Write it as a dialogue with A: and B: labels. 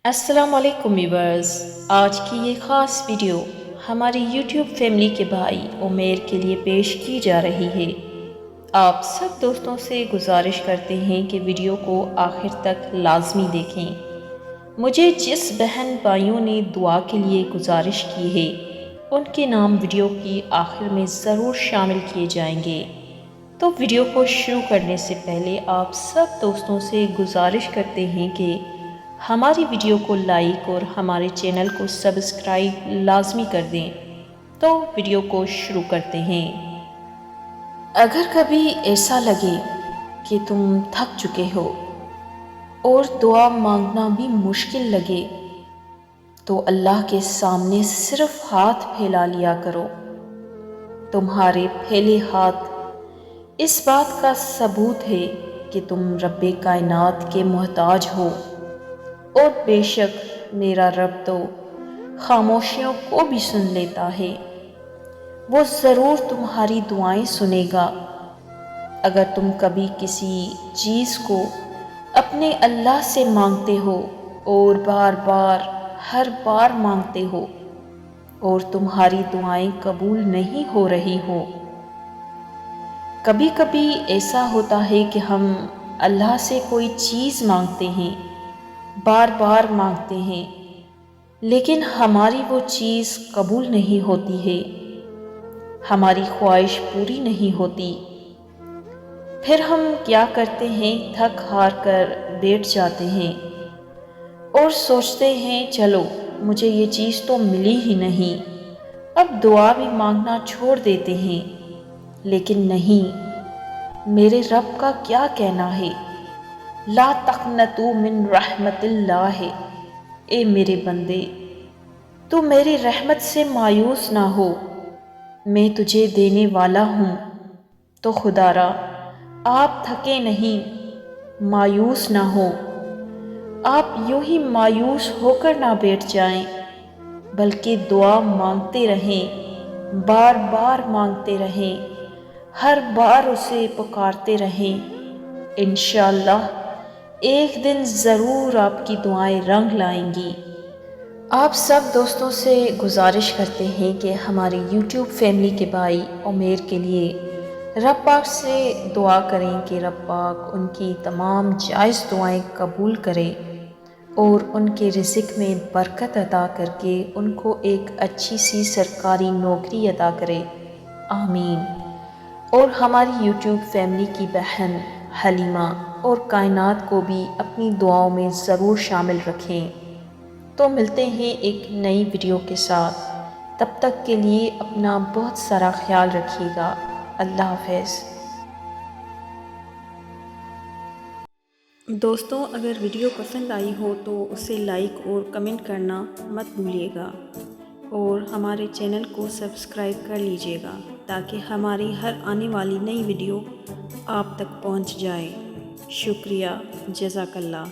A: السلام علیکم ویورز، آج کی یہ خاص ویڈیو ہماری یوٹیوب فیملی کے بھائی عمیر کے لیے پیش کی جا رہی ہے۔ آپ سب دوستوں سے گزارش کرتے ہیں کہ ویڈیو کو آخر تک لازمی دیکھیں۔ مجھے جس بہن بھائیوں نے دعا کے لیے گزارش کی ہے ان کے نام ویڈیو کی آخر میں ضرور شامل کیے جائیں گے۔ تو ویڈیو کو شروع کرنے سے پہلے آپ سب دوستوں سے گزارش کرتے ہیں کہ ہماری ویڈیو کو لائک اور ہمارے چینل کو سبسکرائب لازمی کر دیں۔ تو ویڈیو کو شروع کرتے ہیں۔ اگر کبھی ایسا لگے کہ تم تھک چکے ہو اور دعا مانگنا بھی مشکل لگے تو اللہ کے سامنے صرف ہاتھ پھیلا لیا کرو۔ تمہارے پھیلے ہاتھ اس بات کا ثبوت ہے کہ تم رب کائنات کے محتاج ہو، اور بے شک میرا رب تو خاموشیوں کو بھی سن لیتا ہے۔ وہ ضرور تمہاری دعائیں سنے گا۔ اگر تم کبھی کسی چیز کو اپنے اللہ سے مانگتے ہو اور بار بار ہر بار مانگتے ہو اور تمہاری دعائیں قبول نہیں ہو رہی ہو، کبھی کبھی ایسا ہوتا ہے کہ ہم اللہ سے کوئی چیز مانگتے ہیں، بار بار مانگتے ہیں، لیکن ہماری وہ چیز قبول نہیں ہوتی ہے، ہماری خواہش پوری نہیں ہوتی۔ پھر ہم کیا کرتے ہیں؟ تھک ہار کر بیٹھ جاتے ہیں اور سوچتے ہیں چلو مجھے یہ چیز تو ملی ہی نہیں، اب دعا بھی مانگنا چھوڑ دیتے ہیں۔ لیکن نہیں، میرے رب کا کیا کہنا ہے؟ لا تقنطوا من رحمت اللہ، اے میرے بندے تو میری رحمت سے مایوس نہ ہو، میں تجھے دینے والا ہوں۔ تو خدا را آپ تھکے نہیں، مایوس نہ ہو، آپ یوں ہی مایوس ہو کر نہ بیٹھ جائیں، بلکہ دعا مانگتے رہیں، بار بار مانگتے رہیں، ہر بار اسے پکارتے رہیں۔ انشاءاللہ ایک دن ضرور آپ کی دعائیں رنگ لائیں گی۔ آپ سب دوستوں سے گزارش کرتے ہیں کہ ہماری یوٹیوب فیملی کے بھائی عمیر کے لیے رب پاک سے دعا کریں کہ رب پاک ان کی تمام جائز دعائیں قبول کرے اور ان کے رزق میں برکت عطا کر کے ان کو ایک اچھی سی سرکاری نوکری عطا کرے، آمین۔ اور ہماری یوٹیوب فیملی کی بہن حلیمہ اور کائنات کو بھی اپنی دعاؤں میں ضرور شامل رکھیں۔ تو ملتے ہیں ایک نئی ویڈیو کے ساتھ، تب تک کے لیے اپنا بہت سارا خیال رکھیے گا۔ اللہ حافظ۔ دوستوں، اگر ویڈیو پسند آئی ہو تو اسے لائک اور کمنٹ کرنا مت بھولیے گا، اور ہمارے چینل کو سبسکرائب کر لیجیے گا تاکہ ہماری ہر آنے والی نئی ویڈیو آپ تک پہنچ جائے۔ شکریہ، جزاک اللہ۔